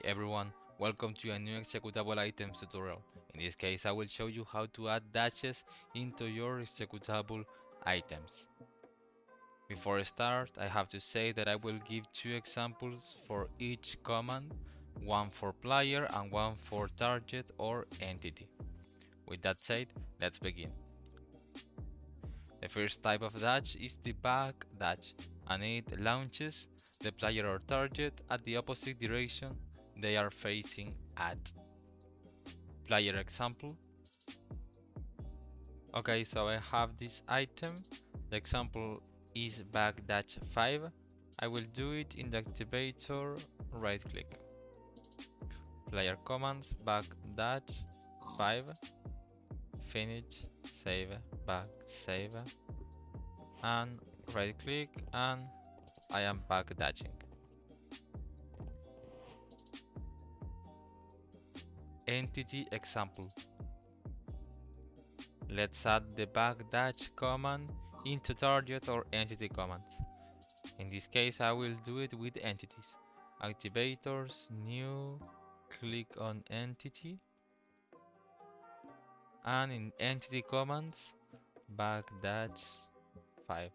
everyone, welcome to a new executable items tutorial. In this case, I will show you how to add dashes into your executable items. Before I start, I have to say that I will give two examples for each command, one for player and one for target or entity. With that said, let's begin. The first type of dash is the backdash, and it launches the player or target at the opposite direction they are facing at. Player example. Okay, so I have this item. The example is backdash 5. I will do it in the activator, right click. Player commands backdash 5. Finish, save, back, save, and right click, and I am backdashing. Entity example. Let's add the backdash command into target or entity commands. In this case, I will do it with entities. Activators, new, click on entity, and in entity commands, backdash 5.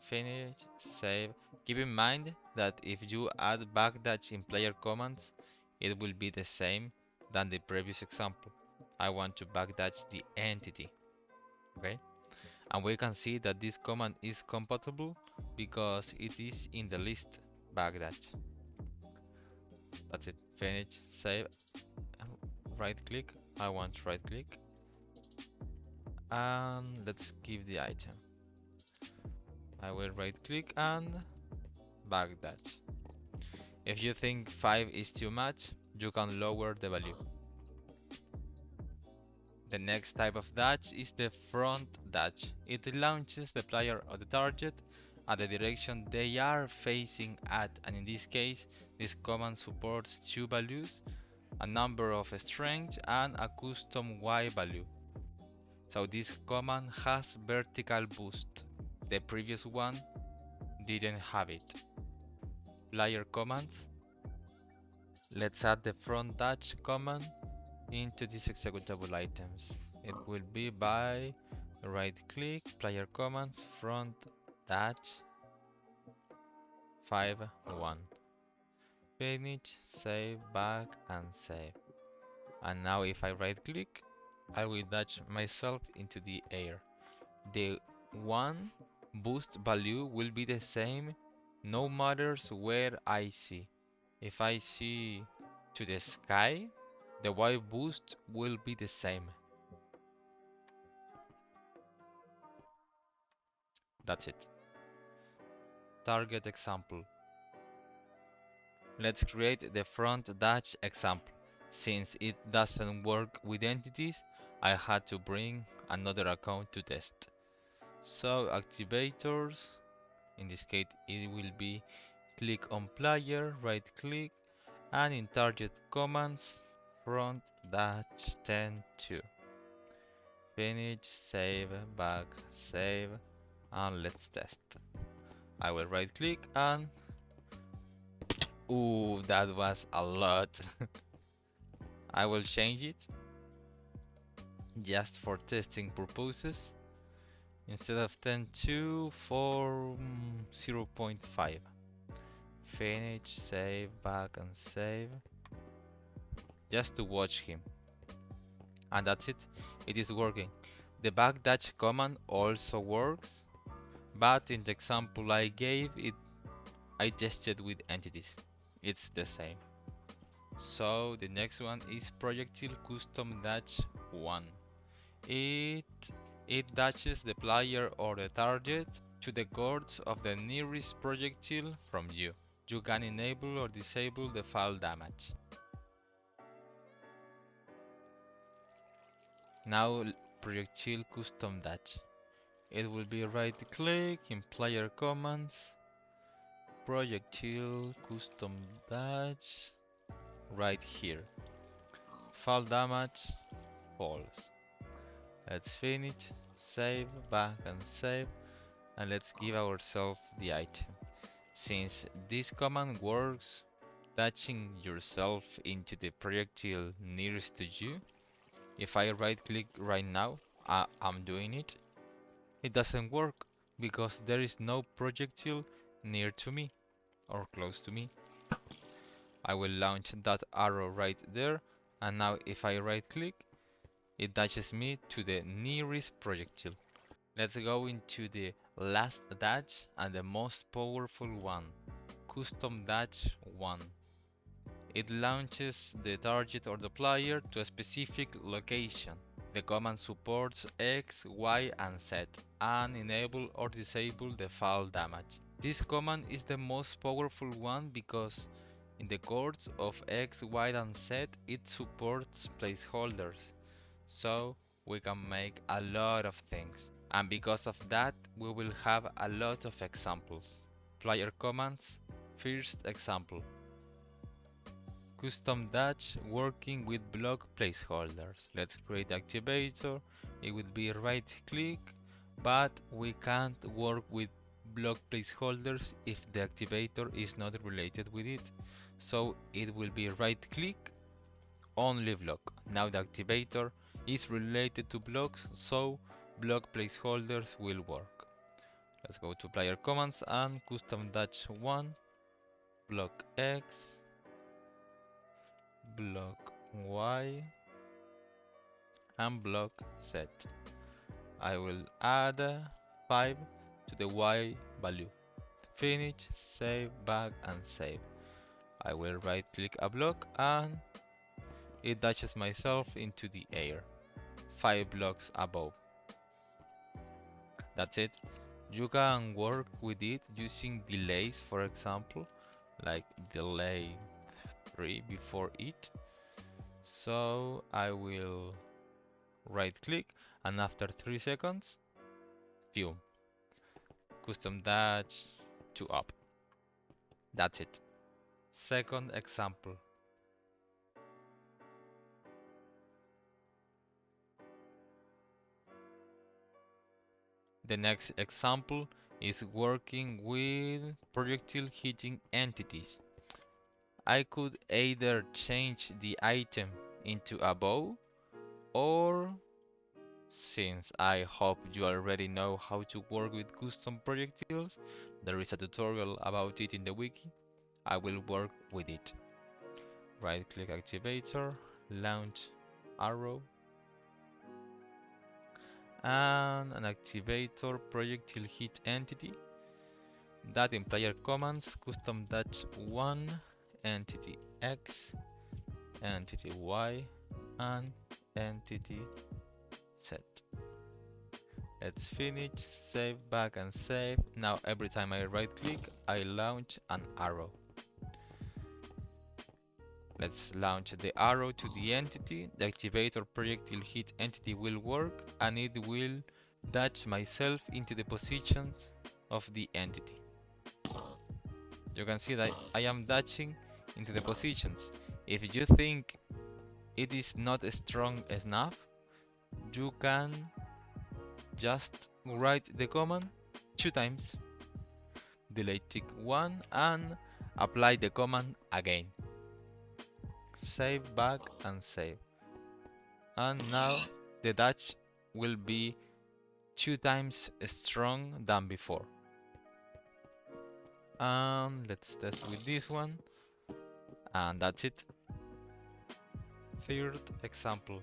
Finish, save. Keep in mind that if you add backdash in player commands, it will be the same than the previous example. I want to backdash the entity. Okay? And we can see that this command is compatible because it is in the list backdash. That's it. Finish, save, right click. I want right click. And let's give the item. I will right click and backdash. If you think 5 is too much, you can lower the value. The next type of dash is the front dash. It launches the player or the target at the direction they are facing at, and in this case, this command supports two values, a number of strings and a custom Y value. So this command has vertical boost. The previous one didn't have it. Player commands. Let's add the front dash command into these executable items. It will be by right click, player commands, front dash 5.1. Finish, save, back, and save. And now if I right click, I will dash myself into the air. The one boost value will be the same no matters where I see. If I see to the sky, the Y boost will be the same. That's it. Target example. Let's create the front dash example. Since it doesn't work with entities, I had to bring another account to test. So activators, in this case it will be click on player, right click, and in target commands, front dash 10.2. Finish, save, back, save, and let's test. I will right click and ooh, that was a lot. I will change it just for testing purposes. Instead of 10.2 for 0.5. Finish, save, back and save. Just to watch him. And that's it. It is working. The backdash command also works, but in the example I gave it, I tested with entities. It's the same. So the next one is projectile custom dash 1. It dashes the player or the target to the coords of the nearest projectile from you. You can enable or disable the fall damage. Now projectile custom dash. It will be right click in player commands, projectile custom dash, right here. Fall damage, false. Let's finish, save, back and save, and let's give ourselves the item. Since this command works touching yourself into the projectile nearest to you. If I right click right now, I'm doing it. It doesn't work because there is no projectile near to me or close to me. I will launch that arrow right there, and now if I right click, it dashes me to the nearest projectile. Let's go into the last dash and the most powerful one, custom dash 1. It launches the target or the player to a specific location. The command supports X, Y, and Z, and enable or disable the fall damage. This command is the most powerful one because in the codes of X, Y, and Z it supports placeholders, so we can make a lot of things. And because of that, we will have a lot of examples. Player commands, first example. Custom dash working with block placeholders. Let's create activator. It will be right click, but we can't work with block placeholders if the activator is not related with it. So it will be right click, only block. Now the activator is related to blocks, so block placeholders will work. Let's go to player commands and custom dash 1, block X, block Y, and block Z. I will add 5 to the Y value. Finish, save, back, and save. I will right click a block and it dashes myself into the air, 5 blocks above. That's it. You can work with it using delays, for example, like delay 3 before it. So I will right click and after 3 seconds, view, custom dash to up. That's it. Second example. The next example is working with projectile hitting entities. I could either change the item into a bow, or since I hope you already know how to work with custom projectiles, there is a tutorial about it in the wiki. I will work with it. Right click activator, launch arrow, and an activator projectile hit entity. That in player commands custom dash 1 entity X, entity Y, and entity Z. Let's finish, save, back, and save. Now every time I right click, I launch an arrow. Let's launch the arrow to the entity. The activator projectile hit entity will work, and it will dash myself into the positions of the entity. You can see that I am dashing into the positions. If you think it is not strong enough, you can just write the command 2 times, delete tick 1, and apply the command again. Save, back, and save. And now the dash will be 2 times strong than before. Let's test with this one. And that's it. Third example.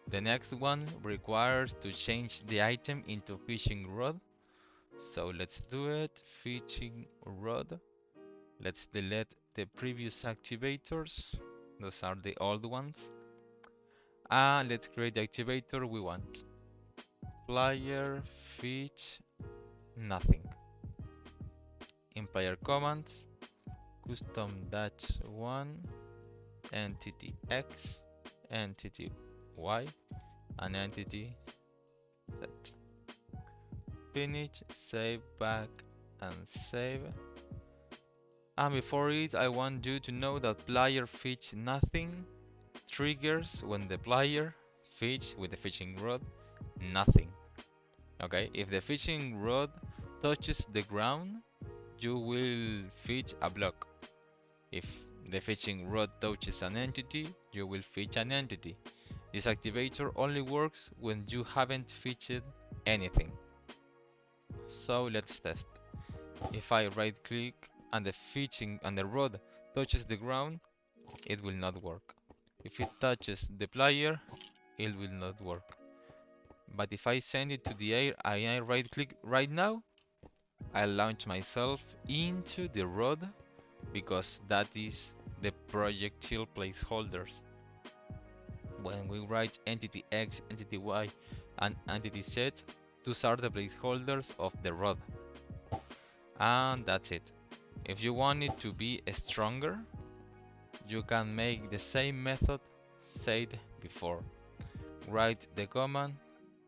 The next one requires to change the item into fishing rod. So let's do it. Fishing rod. Let's delete the previous activators. Those are the old ones. And let's create the activator we want. Player fish nothing. In player commands, custom dash 1 entity X, entity Y, and entity Z. Finish, save, back, and save. And before it, I want you to know that player fish nothing triggers when the player fish with the fishing rod nothing. Okay, if the fishing rod touches the ground, you will fetch a block. If the fetching rod touches an entity, you will fetch an entity. This activator only works when you haven't fetched anything. So let's test. If I right click and the fetching and the rod touches the ground, it will not work. If it touches the player, it will not work. But if I send it to the air and I right click right now, I launch myself into the rod because that is the projectile placeholders. When we write entity X, entity Y, and entity Z, those are the placeholders of the rod. And that's it. If you want it to be stronger, you can make the same method said before. Write the command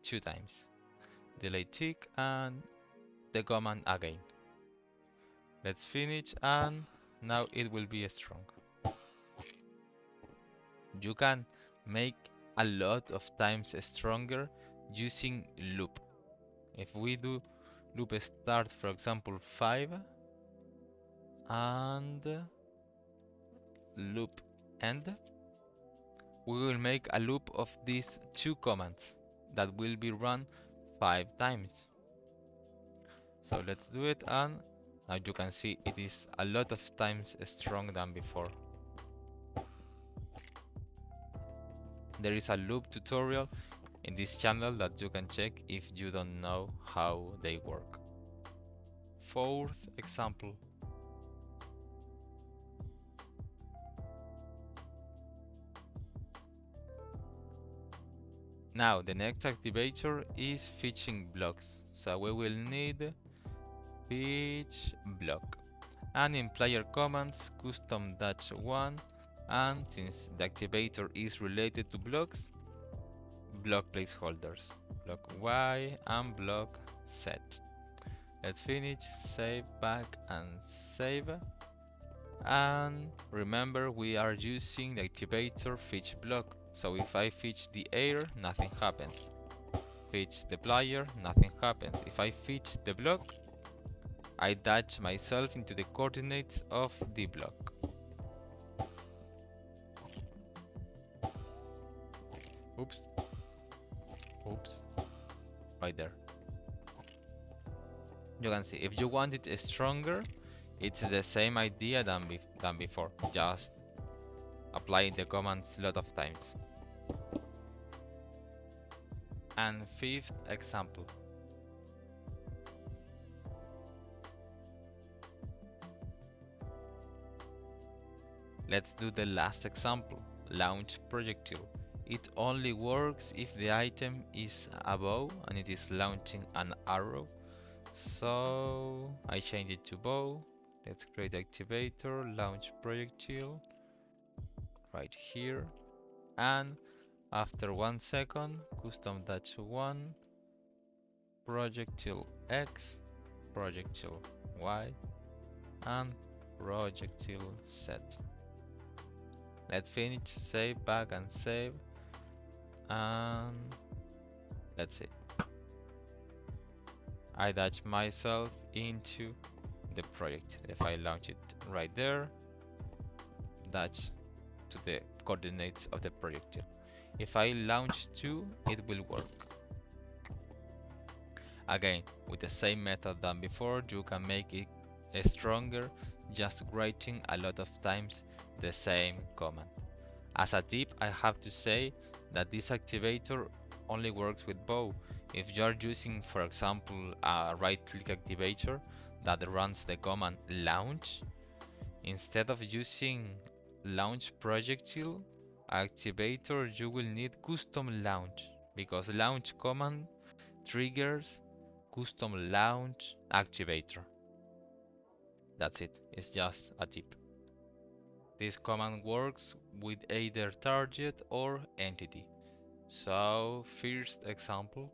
2 times. Delete tick and the command again. Let's finish and now it will be strong. You can make a lot of times stronger using loop. If we do loop start, for example, 5 and loop end, we will make a loop of these 2 commands that will be run 5 times. So let's do it, and now you can see it is a lot of times stronger than before. There is a loop tutorial in this channel that you can check if you don't know how they work. Fourth example. Now the next activator is fetching blocks. So we will need fetch block. And in player commands, custom dash 1, and since the activator is related to blocks, block placeholders, block Y and block Z. Let's finish, save, back and save. And remember, we are using the activator fetch block. So if I fetch the air, nothing happens. Fetch the player, nothing happens. If I fetch the block, I dash myself into the coordinates of the block. Oops. Oops. Right there. You can see, if you want it stronger, it's the same idea than before. Just applying the commands a lot of times. And fifth example. Let's do the last example, launch projectile. It only works if the item is a bow and it is launching an arrow. So I change it to bow. Let's create activator, launch projectile, right here. And after 1 second, custom dash 1, projectile X, projectile Y, and projectile Z. Let's finish, save, back and save, and let's see. I dash myself into the project. If I launch it right there, dash to the coordinates of the projectile. If I launch 2, it will work. Again, with the same method than before, you can make it stronger just writing a lot of times the same command. As a tip, I have to say that this activator only works with bow. If you are using, for example, a right-click activator that runs the command launch, instead of using launch projectile activator, you will need custom launch, because launch command triggers custom launch activator. That's it, it's just a tip. This command works with either target or entity. So, first example.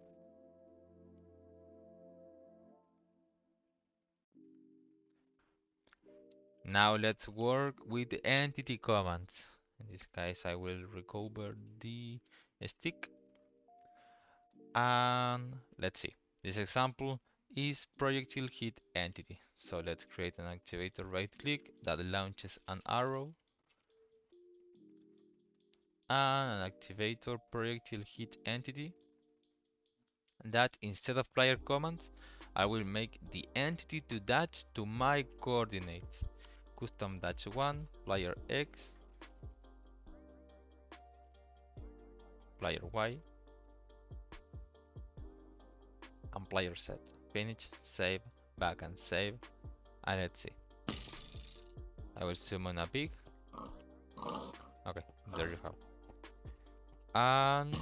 Now let's work with the entity commands. In this case, I will recover the stick. And let's see. This example is projectile hit entity. So let's create an activator right click that launches an arrow and an activator projectile hit entity that instead of player commands, I will make the entity to dash to my coordinates. Custom dash 1, player X, player Y, and player Z. Finish, save, back and save, and let's see. I will summon a pig. Okay, there you have. And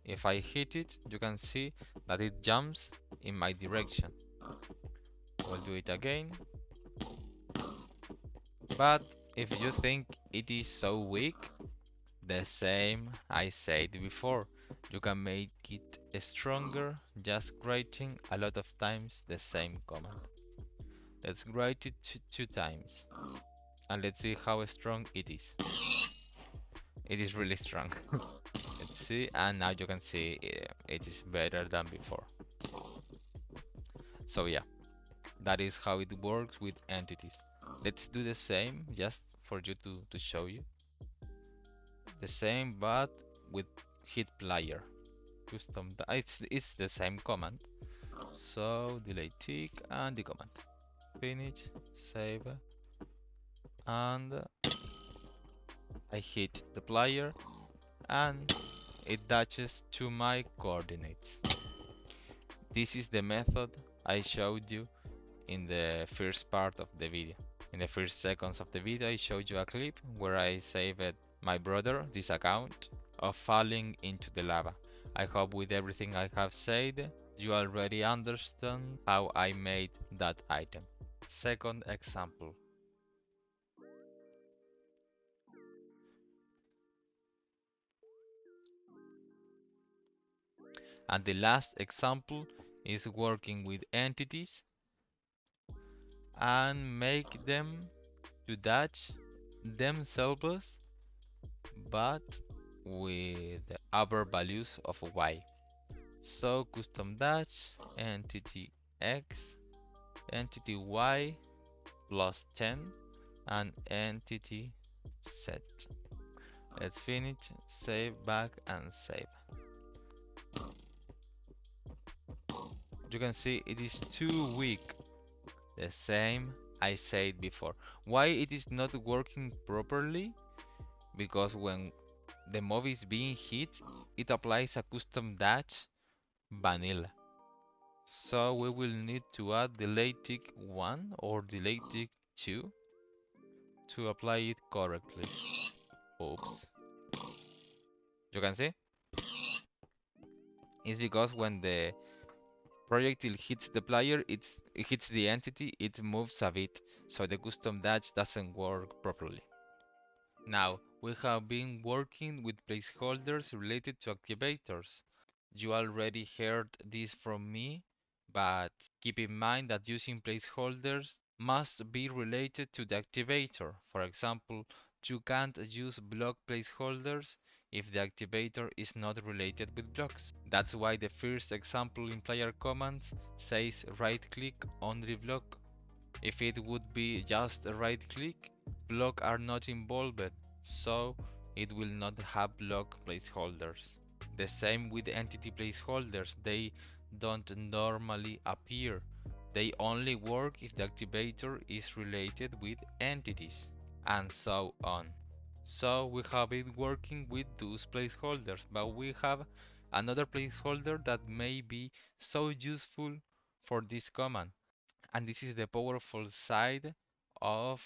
if I hit it, you can see that it jumps in my direction. We'll do it again. But if you think it is so weak, the same I said before, you can make it stronger just writing a lot of times the same command. Let's write it two times and let's see how strong it is. It is really strong. Let's see, and now you can see it is better than before. So yeah, that is how it works with entities. Let's do the same just for you to show you. The same but with hit player. Custom, it's the same command. So delete tick and the command. Finish, save, and I hit the player and it dashes to my coordinates. This is the method I showed you in the first part of the video. In the first seconds of the video I showed you a clip where I saved my brother, this account, of falling into the lava. I hope with everything I have said you already understand how I made that item. Second example. And the last example is working with entities and make them to dash themselves but with the upper values of y. So custom dash entity x, entity y plus 10 and entity z. Let's finish, save, back and save. You can see it is too weak. The same I said before. Why it is not working properly? Because when the mob is being hit, it applies a custom dash vanilla. So we will need to add delay tick 1 or delay tick 2 to apply it correctly. Oops. You can see? It's because when the projectile hits the player, it hits the entity, it moves a bit, so the custom dash doesn't work properly. Now, we have been working with placeholders related to activators. You already heard this from me, but keep in mind that using placeholders must be related to the activator. For example, you can't use block placeholders if the activator is not related with blocks. That's why the first example in player commands says right click on the block. If it would be just a right click, blocks are not involved, so it will not have block placeholders. The same with entity placeholders, they don't normally appear. They only work if the activator is related with entities, and so on. So we have been working with those placeholders, but we have another placeholder that may be so useful for this command. And this is the powerful side of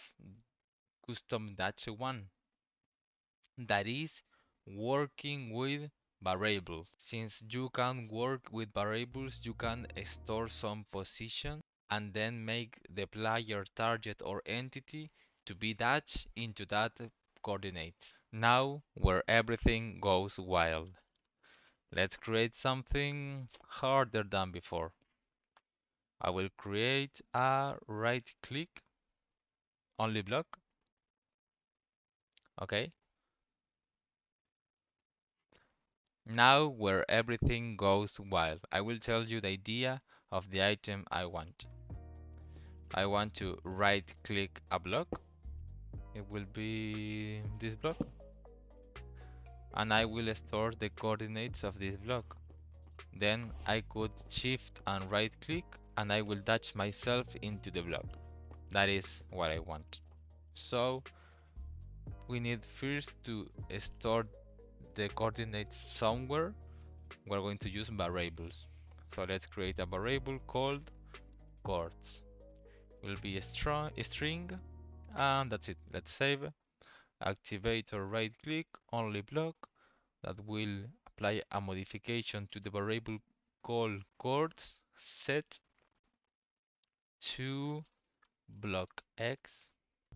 custom dash 1. That is working with variables. Since you can work with variables, you can store some position and then make the player target or entity to be dashed into that coordinate. Now where everything goes wild. Let's create something harder than before. I will create a right click only block. Okay. Now where everything goes wild, I will tell you the idea of the item I want. I want to right click a block. It will be this block. And I will store the coordinates of this block. Then I could shift and right click and I will dash myself into the block. That is what I want. So we need first to store the coordinates somewhere. We're going to use variables. So let's create a variable called chords. Will be a string, and that's it. Let's save. Activate or right click only block. That will apply a modification to the variable called chords set to block X,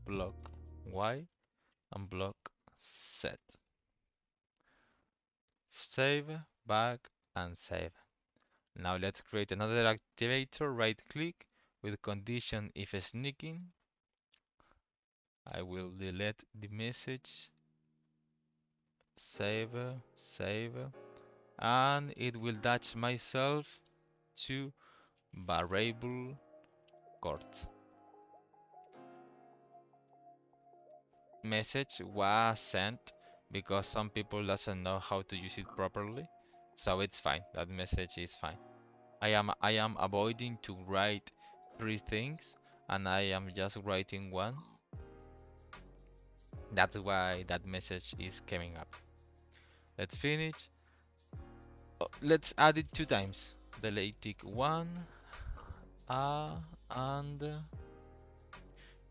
block Y, and block Z. Save, back, and save. Now let's create another activator, right click with condition if sneaking. I will delete the message, save, save, and it will dash myself to variable chord. Message was sent because some people doesn't know how to use it properly, so it's fine. That message is fine. I am avoiding to write three things and I am just writing one. That's why that message is coming up. Let's finish. Let's add it two times. Delete tick one and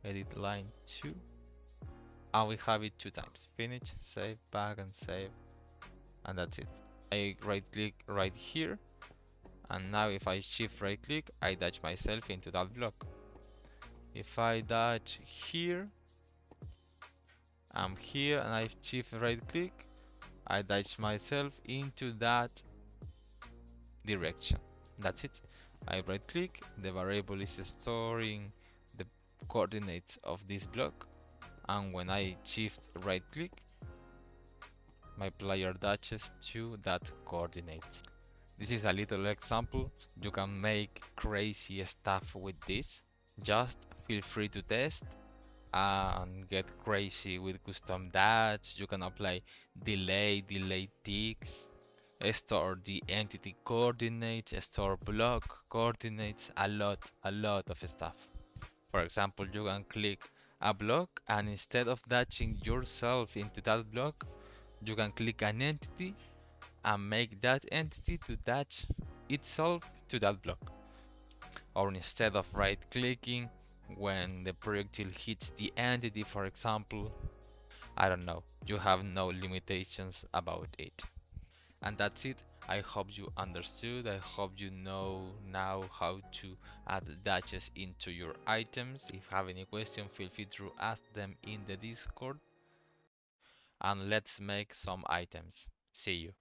edit line two. And we have it two times. Finish, save, back and save. And that's it. I right click right here. And now if I shift right click, I dash myself into that block. If I dash here, I'm here and I shift right click, I dash myself into that direction. That's it. I right click, the variable is storing the coordinates of this block, and when I shift right click, my player dashes to that coordinate. This is a little example. You can make crazy stuff with this. Just feel free to test and get crazy with custom dash. You can apply delay ticks, store the entity coordinates, store block coordinates, a lot of stuff. For example, you can click a block and instead of dashing yourself into that block, you can click an entity and make that entity to dash itself to that block. Or instead of right clicking when the projectile hits the entity, for example, I don't know, you have no limitations about it. And that's it. I hope you understood. I hope you know now how to add dashes into your items. If you have any question, feel free to ask them in the Discord. And let's make some items. See you.